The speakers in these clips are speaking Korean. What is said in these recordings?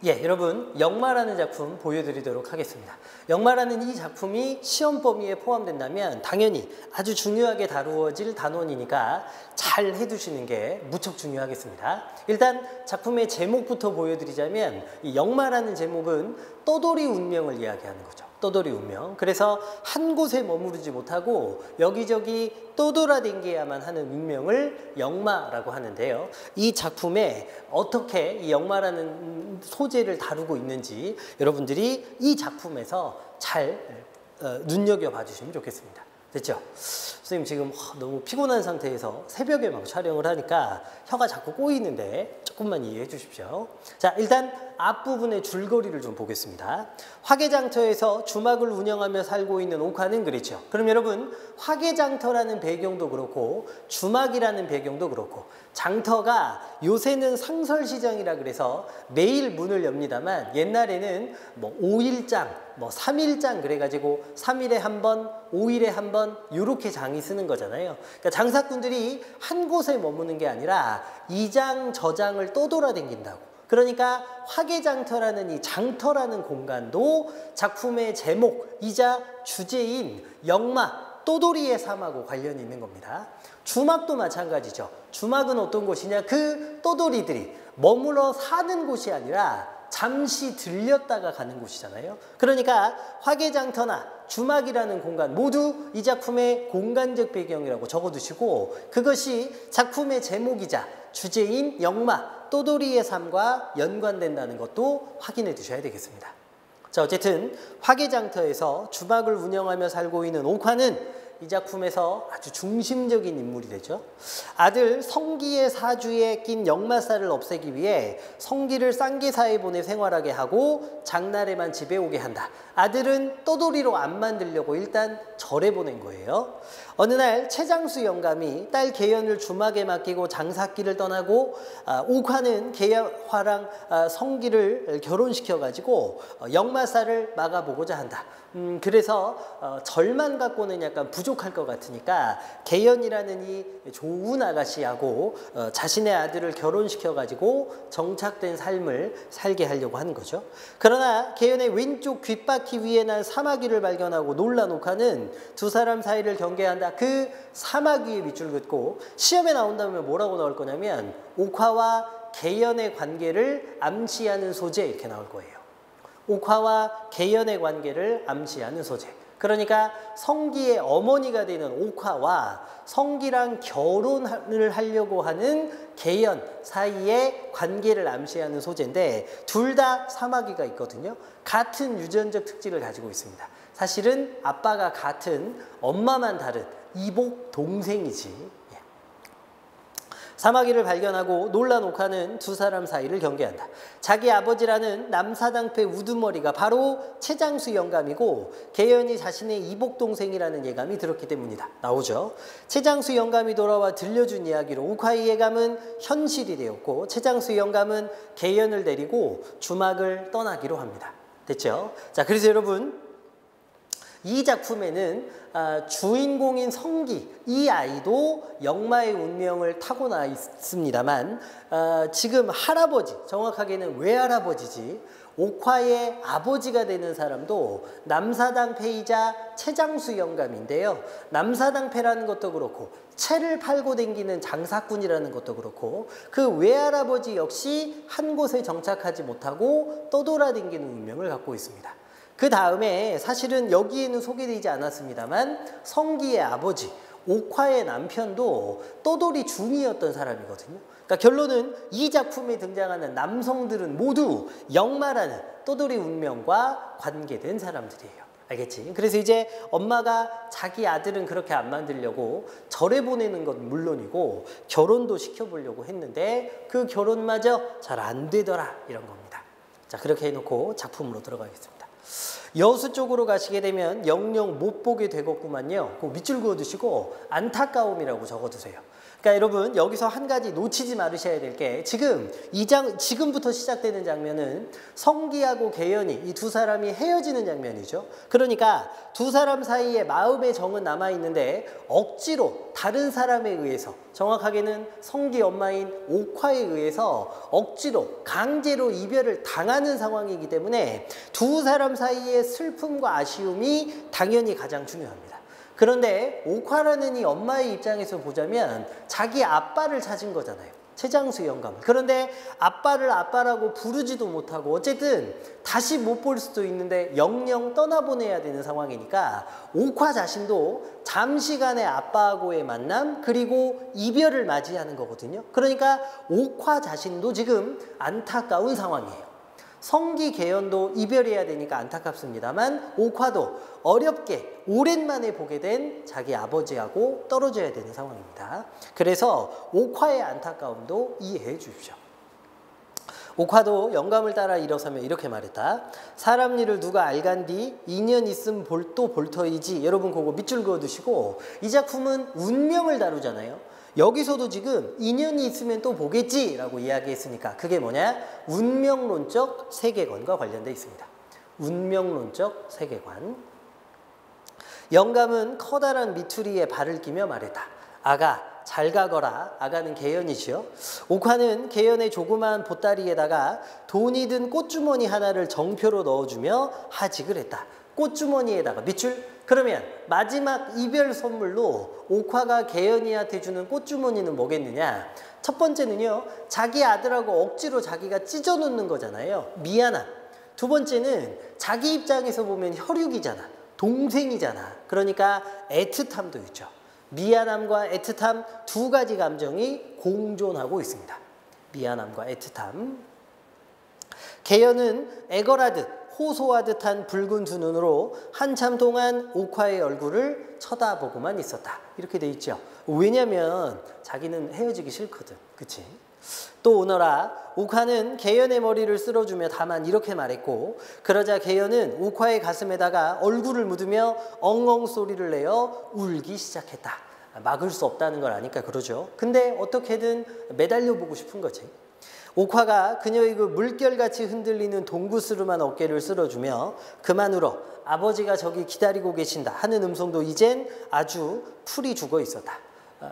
예, 여러분 영마라는 작품 보여드리도록 하겠습니다. 영마라는 이 작품이 시험 범위에 포함된다면 당연히 아주 중요하게 다루어질 단원이니까 잘 해두시는 게 무척 중요하겠습니다. 일단 작품의 제목부터 보여드리자면 이 영마라는 제목은 떠돌이 운명을 이야기하는 거죠. 떠돌이 운명. 그래서 한 곳에 머무르지 못하고 여기저기 떠돌아댕겨야만 하는 운명을 영마라고 하는데요. 이 작품에 어떻게 이 영마라는 소재를 다루고 있는지 여러분들이 이 작품에서 잘 눈여겨봐 주시면 좋겠습니다. 됐죠? 선생님 지금 너무 피곤한 상태에서 새벽에 막 촬영을 하니까 혀가 자꾸 꼬이는데 조금만 이해해 주십시오. 자, 일단 앞부분의 줄거리를 좀 보겠습니다. 화개장터에서 주막을 운영하며 살고 있는 옥화는 그랬죠. 그럼 여러분 화개장터라는 배경도 그렇고 주막이라는 배경도 그렇고 장터가 요새는 상설시장이라 그래서 매일 문을 엽니다만 옛날에는 뭐 5일장, 뭐 3일장 그래가지고 3일에 한 번, 5일에 한 번 이렇게 장이 쓰는 거잖아요. 그러니까 장사꾼들이 한 곳에 머무는 게 아니라 이 장 저 장을 떠돌아댕긴다고. 그러니까 화개장터라는 이 장터라는 공간도 작품의 제목이자 주제인 영마, 떠돌이의 삶하고 관련이 있는 겁니다. 주막도 마찬가지죠. 주막은 어떤 곳이냐? 그 떠돌이들이 머물러 사는 곳이 아니라 잠시 들렸다가 가는 곳이잖아요. 그러니까 화개장터나 주막이라는 공간 모두 이 작품의 공간적 배경이라고 적어두시고 그것이 작품의 제목이자 주제인 영마, 떠돌이의 삶과 연관된다는 것도 확인해 두셔야 되겠습니다. 자, 어쨌든 화개장터에서 주막을 운영하며 살고 있는 옥화는 이 작품에서 아주 중심적인 인물이 되죠. 아들 성기의 사주에 낀 역마살을 없애기 위해 성기를 쌍계사에 보내 생활하게 하고 장날에만 집에 오게 한다. 아들은 떠돌이로 안 만들려고 일단 절에 보낸 거예요. 어느 날 최장수 영감이 딸 계연을 주막에 맡기고 장사길을 떠나고 옥화는 계연화랑 성기를 결혼시켜가지고 역마살을 막아보고자 한다. 그래서 절만 갖고는 약간 부족할 것 같으니까 계연이라는 이 좋은 아가씨하고 자신의 아들을 결혼시켜가지고 정착된 삶을 살게 하려고 하는 거죠. 그러나 계연의 왼쪽 귓바퀴 위에 난 사마귀를 발견하고 놀란 옥화는 두 사람 사이를 경계한다. 그 사마귀의 밑줄 긋고 시험에 나온다면 뭐라고 나올 거냐면 옥화와 계연의 관계를 암시하는 소재 이렇게 나올 거예요. 옥화와 계연의 관계를 암시하는 소재. 그러니까 성기의 어머니가 되는 옥화와 성기랑 결혼을 하려고 하는 계연 사이의 관계를 암시하는 소재인데 둘 다 사마귀가 있거든요. 같은 유전적 특징을 가지고 있습니다. 사실은 아빠가 같은 엄마만 다른 이복 동생이지. 사마귀를 발견하고 놀란 옥화는 두 사람 사이를 경계한다. 자기 아버지라는 남사당패 우두머리가 바로 최장수 영감이고 계연이 자신의 이복동생이라는 예감이 들었기 때문이다. 나오죠. 최장수 영감이 돌아와 들려준 이야기로 옥화의 예감은 현실이 되었고 최장수 영감은 계연을 데리고 주막을 떠나기로 합니다. 됐죠? 자, 그래서 여러분 이 작품에는 주인공인 성기, 이 아이도 영마의 운명을 타고나 있습니다만 지금 할아버지, 정확하게는 외할아버지지 옥화의 아버지가 되는 사람도 남사당패이자 최장수 영감인데요. 남사당패라는 것도 그렇고 채를 팔고 댕기는 장사꾼이라는 것도 그렇고 그 외할아버지 역시 한 곳에 정착하지 못하고 떠돌아댕기는 운명을 갖고 있습니다. 그 다음에 사실은 여기에는 소개되지 않았습니다만 성기의 아버지, 옥화의 남편도 떠돌이 중이었던 사람이거든요. 그러니까 결론은 이 작품에 등장하는 남성들은 모두 영마라는 떠돌이 운명과 관계된 사람들이에요. 알겠지? 그래서 이제 엄마가 자기 아들은 그렇게 안 만들려고 절에 보내는 건 물론이고 결혼도 시켜보려고 했는데 그 결혼마저 잘 안 되더라 이런 겁니다. 자, 그렇게 해놓고 작품으로 들어가겠습니다. 여수 쪽으로 가시게 되면 영영 못 보게 되겠구만요. 그 밑줄 그어두시고 안타까움이라고 적어두세요. 그러니까 그러니까 여러분 여기서 한 가지 놓치지 말으셔야 될 게 지금부터 시작되는 장면은 성기하고 계연이 이 두 사람이 헤어지는 장면이죠. 그러니까 두 사람 사이에 마음의 정은 남아있는데 억지로 다른 사람에 의해서 정확하게는 성기 엄마인 옥화에 의해서 억지로 강제로 이별을 당하는 상황이기 때문에 두 사람 사이의 슬픔과 아쉬움이 당연히 가장 중요합니다. 그런데 옥화라는 이 엄마의 입장에서 보자면 자기 아빠를 찾은 거잖아요. 최장수 영감을. 그런데 아빠를 아빠라고 부르지도 못하고 어쨌든 다시 못 볼 수도 있는데 영영 떠나보내야 되는 상황이니까 옥화 자신도 잠시간의 아빠하고의 만남 그리고 이별을 맞이하는 거거든요. 그러니까 옥화 자신도 지금 안타까운 상황이에요. 성기 계연도 이별해야 되니까 안타깝습니다만 옥화도 어렵게 오랜만에 보게 된 자기 아버지하고 떨어져야 되는 상황입니다. 그래서 옥화의 안타까움도 이해해 주십시오. 옥화도 영감을 따라 일어서며 이렇게 말했다. 사람 일을 누가 알간디 인연 있음 볼도 볼터이지. 여러분 그거 밑줄 그어두시고 이 작품은 운명을 다루잖아요. 여기서도 지금 인연이 있으면 또 보겠지라고 이야기했으니까 그게 뭐냐? 운명론적 세계관과 관련되어 있습니다. 운명론적 세계관. 영감은 커다란 미투리에 발을 끼며 말했다. 아가 잘 가거라. 아가는 계연이지요. 옥화는 계연의 조그마한 보따리에다가 돈이 든 꽃주머니 하나를 정표로 넣어주며 하직을 했다. 꽃주머니에다가 밑줄. 그러면 마지막 이별 선물로 옥화가 계연이한테 주는 꽃주머니는 뭐겠느냐? 첫 번째는요. 자기 아들하고 억지로 자기가 찢어놓는 거잖아요. 미안함. 두 번째는 자기 입장에서 보면 혈육이잖아. 동생이잖아. 그러니까 애틋함도 있죠. 미안함과 애틋함 두 가지 감정이 공존하고 있습니다. 미안함과 애틋함. 계연은 애걸하듯 호소하듯한 붉은 두 눈으로 한참 동안 옥화의 얼굴을 쳐다보고만 있었다. 이렇게 돼 있죠. 왜냐면 자기는 헤어지기 싫거든. 그치? 또 오너라. 옥화는 계연의 머리를 쓸어주며 다만 이렇게 말했고 그러자 계연은 옥화의 가슴에다가 얼굴을 묻으며 엉엉 소리를 내어 울기 시작했다. 막을 수 없다는 걸 아니까 그러죠. 근데 어떻게든 매달려 보고 싶은 거지. 옥화가 그녀의 그 물결같이 흔들리는 동구스름한 어깨를 쓸어주며 그만 울어 아버지가 저기 기다리고 계신다 하는 음성도 이젠 아주 풀이 죽어 있었다.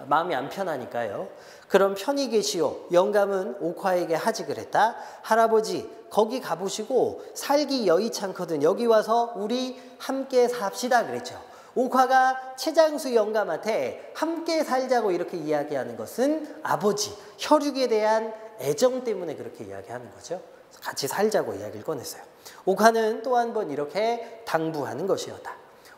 마음이 안 편하니까요. 그럼 편히 계시오. 영감은 옥화에게 하직을 했다. 할아버지 거기 가보시고 살기 여의찮거든. 여기 와서 우리 함께 삽시다 그랬죠. 옥화가 최장수 영감한테 함께 살자고 이렇게 이야기하는 것은 아버지, 혈육에 대한 애정 때문에 그렇게 이야기하는 거죠. 같이 살자고 이야기를 꺼냈어요. 옥화는 또 한 번 이렇게 당부하는 것이었다.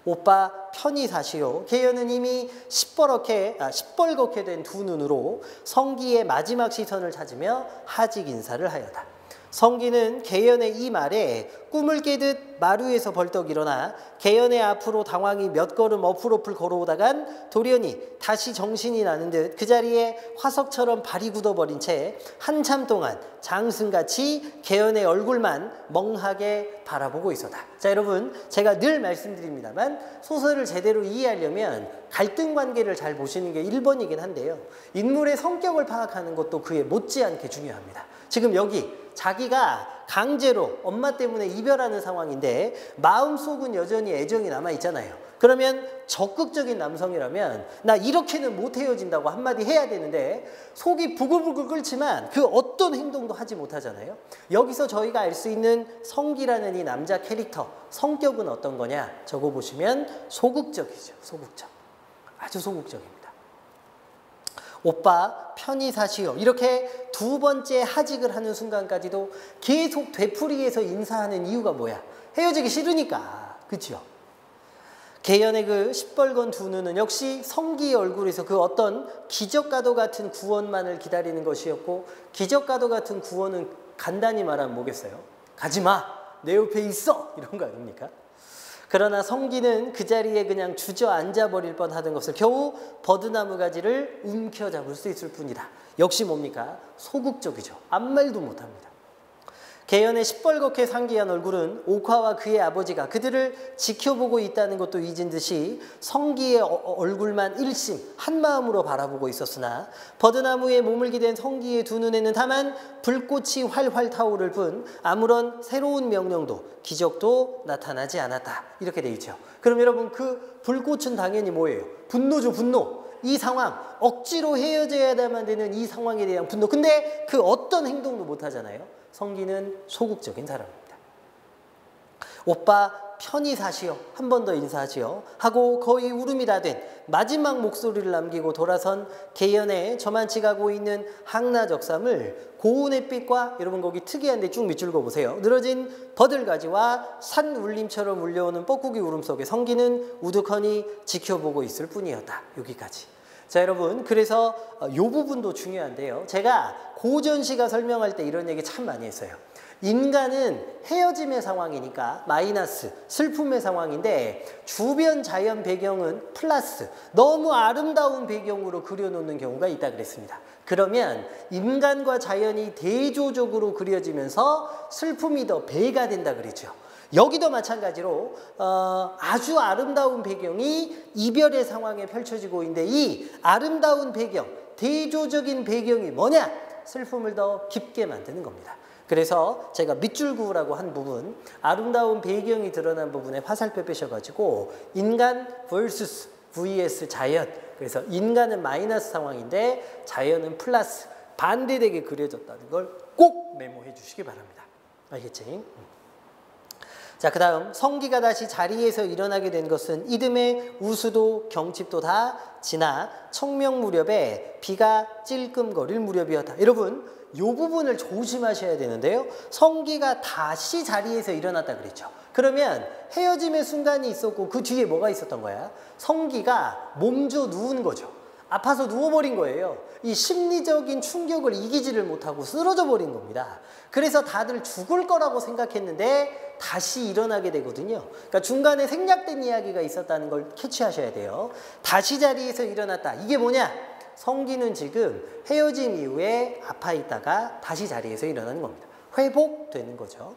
오빠 편히 사시오. 계연은 이미 시뻘겋게 된 두 눈으로 성기의 마지막 시선을 찾으며 하직 인사를 하였다. 성기는 계연의 이 말에 꿈을 깨듯 마루에서 벌떡 일어나 계연의 앞으로 당황히 몇 걸음 어플어플 걸어오다간 돌연히 다시 정신이 나는 듯 그 자리에 화석처럼 발이 굳어버린 채 한참 동안 장승같이 계연의 얼굴만 멍하게 바라보고 있었다. 자, 여러분 제가 늘 말씀드립니다만 소설을 제대로 이해하려면 갈등 관계를 잘 보시는 게 1번이긴 한데요. 인물의 성격을 파악하는 것도 그에 못지않게 중요합니다. 지금 여기 자기가 강제로 엄마 때문에 이별하는 상황인데 마음속은 여전히 애정이 남아있잖아요. 그러면 적극적인 남성이라면 나 이렇게는 못 헤어진다고 한마디 해야 되는데 속이 부글부글 끓지만 그 어떤 행동도 하지 못하잖아요. 여기서 저희가 알 수 있는 성기라는 이 남자 캐릭터 성격은 어떤 거냐 적어보시면 소극적이죠. 소극적. 아주 소극적입니다. 오빠 편히 사시오. 이렇게 두 번째 하직을 하는 순간까지도 계속 되풀이해서 인사하는 이유가 뭐야? 헤어지기 싫으니까. 그렇죠? 계연의 그 시뻘건 두 눈은 역시 성기의 얼굴에서 그 어떤 기적과도 같은 구원만을 기다리는 것이었고 기적과도 같은 구원은 간단히 말하면 뭐겠어요? 가지마! 내 옆에 있어! 이런 거 아닙니까? 그러나 성기는 그 자리에 그냥 주저앉아 버릴 뻔하던 것을 겨우 버드나무 가지를 움켜잡을 수 있을 뿐이다. 역시 뭡니까? 소극적이죠. 아무 말도 못합니다. 개연의 시뻘겋게 상기한 얼굴은 옥화와 그의 아버지가 그들을 지켜보고 있다는 것도 잊은 듯이 성기의 얼굴만 일심 한마음으로 바라보고 있었으나 버드나무에 몸을 기댄 성기의 두 눈에는 다만 불꽃이 활활 타오를 뿐 아무런 새로운 명령도 기적도 나타나지 않았다. 이렇게 돼 있죠. 그럼 여러분 그 불꽃은 당연히 뭐예요? 분노죠, 분노. 이 상황, 억지로 헤어져야만 되는 이 상황에 대한 분노. 근데 그 어떤 행동도 못 하잖아요. 성기는 소극적인 사람입니다. 오빠 편히 사시오. 한 번 더 인사하시오. 하고 거의 울음이 다 된 마지막 목소리를 남기고 돌아선 개연에 저만치 가고 있는 항나적삼을 고운 햇빛과 여러분 거기 특이한데 쭉 밑줄 그어보세요. 늘어진 버들가지와 산 울림처럼 울려오는 뻐꾸기 울음 속에 성기는 우두커니 지켜보고 있을 뿐이었다. 여기까지. 자 여러분, 그래서 이 부분도 중요한데요. 제가 고전시가 설명할 때 이런 얘기 참 많이 했어요. 인간은 헤어짐의 상황이니까 마이너스, 슬픔의 상황인데 주변 자연 배경은 플러스, 너무 아름다운 배경으로 그려놓는 경우가 있다 그랬습니다. 그러면 인간과 자연이 대조적으로 그려지면서 슬픔이 더 배가 된다 그랬죠. 여기도 마찬가지로 아주 아름다운 배경이 이별의 상황에 펼쳐지고 있는데 이 아름다운 배경, 대조적인 배경이 뭐냐? 슬픔을 더 깊게 만드는 겁니다. 그래서 제가 밑줄 그으라고 한 부분, 아름다운 배경이 드러난 부분에 화살표 빼셔가지고 인간 vs 자연. 그래서 인간은 마이너스 상황인데 자연은 플러스, 반대되게 그려졌다는 걸 꼭 메모해 주시기 바랍니다. 알겠지? 자, 그 다음 성기가 다시 자리에서 일어나게 된 것은 이듬해 우수도 경칩도 다 지나 청명 무렵에 비가 찔끔거릴 무렵이었다. 여러분 이 부분을 조심하셔야 되는데요. 성기가 다시 자리에서 일어났다 그랬죠. 그러면 헤어짐의 순간이 있었고 그 뒤에 뭐가 있었던 거야? 성기가 몸져 누운 거죠. 아파서 누워버린 거예요. 이 심리적인 충격을 이기지를 못하고 쓰러져 버린 겁니다. 그래서 다들 죽을 거라고 생각했는데 다시 일어나게 되거든요. 그러니까 중간에 생략된 이야기가 있었다는 걸 캐치하셔야 돼요. 다시 자리에서 일어났다. 이게 뭐냐? 성기는 지금 헤어짐 이후에 아파 있다가 다시 자리에서 일어나는 겁니다. 회복되는 거죠.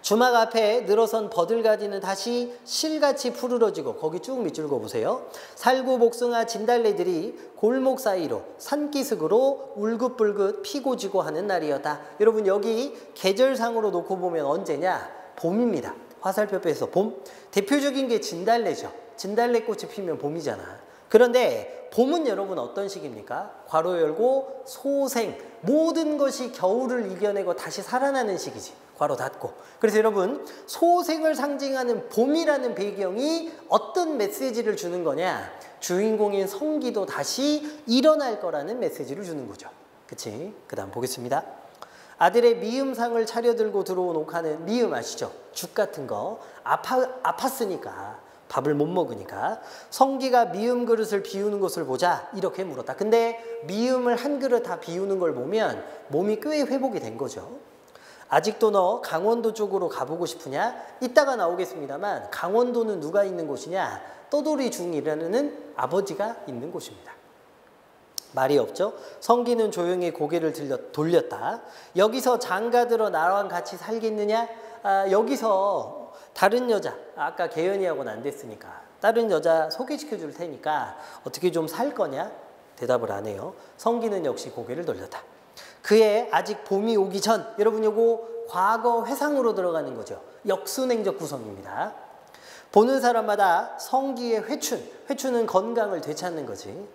주막 앞에 늘어선 버들가지는 다시 실같이 푸르러지고 거기 쭉 밑줄 그어보세요. 살구, 복숭아, 진달래들이 골목 사이로 산기슭으로 울긋불긋 피고 지고 하는 날이었다. 여러분 여기 계절상으로 놓고 보면 언제냐? 봄입니다. 화살표 빼서 봄. 대표적인 게 진달래죠. 진달래꽃이 피면 봄이잖아. 그런데 봄은 여러분 어떤 시기입니까? 괄호 열고 소생, 모든 것이 겨울을 이겨내고 다시 살아나는 시기지. 괄호 닫고. 그래서 여러분 소생을 상징하는 봄이라는 배경이 어떤 메시지를 주는 거냐? 주인공인 성기도 다시 일어날 거라는 메시지를 주는 거죠. 그치? 그 다음 보겠습니다. 아들의 미음상을 차려들고 들어온 옥화는, 미음 아시죠? 죽 같은 거. 아팠으니까 밥을 못 먹으니까 성기가 미음 그릇을 비우는 것을 보자 이렇게 물었다. 근데 미음을 한 그릇 다 비우는 걸 보면 몸이 꽤 회복이 된 거죠. 아직도 너 강원도 쪽으로 가보고 싶으냐? 이따가 나오겠습니다만 강원도는 누가 있는 곳이냐? 떠돌이 중이라는 아버지가 있는 곳입니다. 말이 없죠? 성기는 조용히 고개를 돌렸다. 여기서 장가들어 나랑 같이 살겠느냐? 여기서 다른 여자, 아까 개연이하고는 안 됐으니까 다른 여자 소개시켜 줄 테니까 어떻게 좀 살 거냐? 대답을 안 해요. 성기는 역시 고개를 돌렸다. 그의 아직 봄이 오기 전, 여러분 요거 과거 회상으로 들어가는 거죠. 역순행적 구성입니다. 보는 사람마다 성기의 회춘은 건강을 되찾는 거지.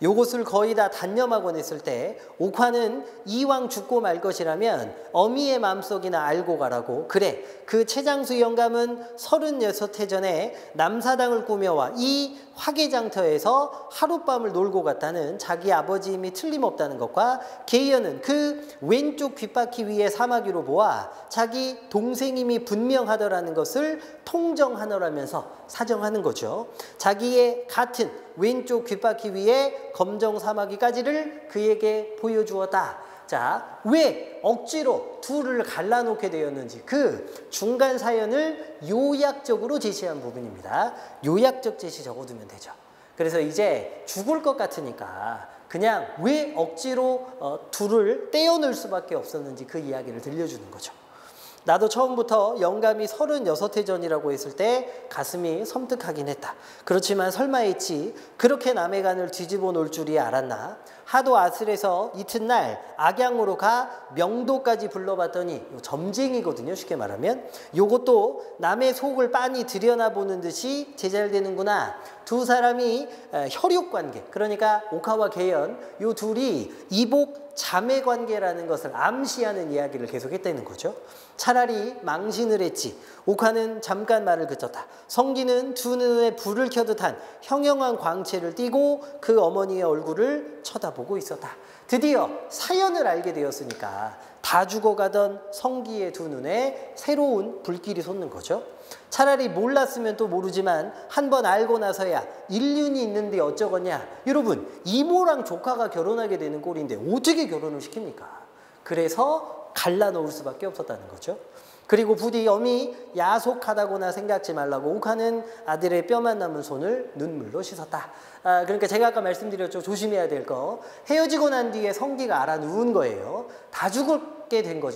요것을 거의 다 단념하곤 했을 때 옥화는 이왕 죽고 말 것이라면 어미의 마음속이나 알고 가라고. 그래, 그 최장수 영감은 36해 전에 남사당을 꾸며와 이 화개장터에서 하룻밤을 놀고 갔다는 자기 아버지임이 틀림없다는 것과 개연은 그 왼쪽 귓바퀴 위에 사마귀로 보아 자기 동생임이 분명하더라는 것을 통정하노라면서 사정하는 거죠. 자기의 같은 왼쪽 귓바퀴 위에 검정 사마귀까지를 그에게 보여주었다. 자, 왜 억지로 둘을 갈라놓게 되었는지 그 중간 사연을 요약적으로 제시한 부분입니다. 요약적 제시 적어두면 되죠. 그래서 이제 죽을 것 같으니까 그냥 왜 억지로 둘을 떼어낼 수밖에 없었는지 그 이야기를 들려주는 거죠. 나도 처음부터 영감이 36해 전이라고 했을 때 가슴이 섬뜩하긴 했다. 그렇지만 설마 했지 그렇게 남의 간을 뒤집어 놓을 줄이 알았나. 하도 아슬해서 이튿날 악양으로 가 명도까지 불러봤더니 점쟁이거든요. 쉽게 말하면 요것도 남의 속을 빤히 들여다보는 듯이 제잘되는구나. 두 사람이 혈육관계, 그러니까 옥화와 계연, 요 둘이 이복 자매관계라는 것을 암시하는 이야기를 계속했다는 거죠. 차라리 망신을 했지. 옥화는 잠깐 말을 그쳤다. 성기는 두 눈에 불을 켜듯한 형형한 광채를 띠고 그 어머니의 얼굴을 쳐다보고 있었다. 드디어 사연을 알게 되었으니까 다 죽어가던 성기의 두 눈에 새로운 불길이 솟는 거죠. 차라리 몰랐으면 또 모르지만 한번 알고 나서야 인륜이 있는데 어쩌겠냐. 여러분, 이모랑 조카가 결혼하게 되는 꼴인데 어떻게 결혼을 시킵니까? 그래서 갈라놓을 수밖에 없었다는 거죠. 그리고 부디 엄히 야속하다거나 생각지 말라고 옥화는 아들의 뼈만 남은 손을 눈물로 씻었다. 그러니까 제가 아까 말씀드렸죠. 조심해야 될 거. 헤어지고 난 뒤에 성기가 알아 누운 거예요. 다 죽게 된 거죠.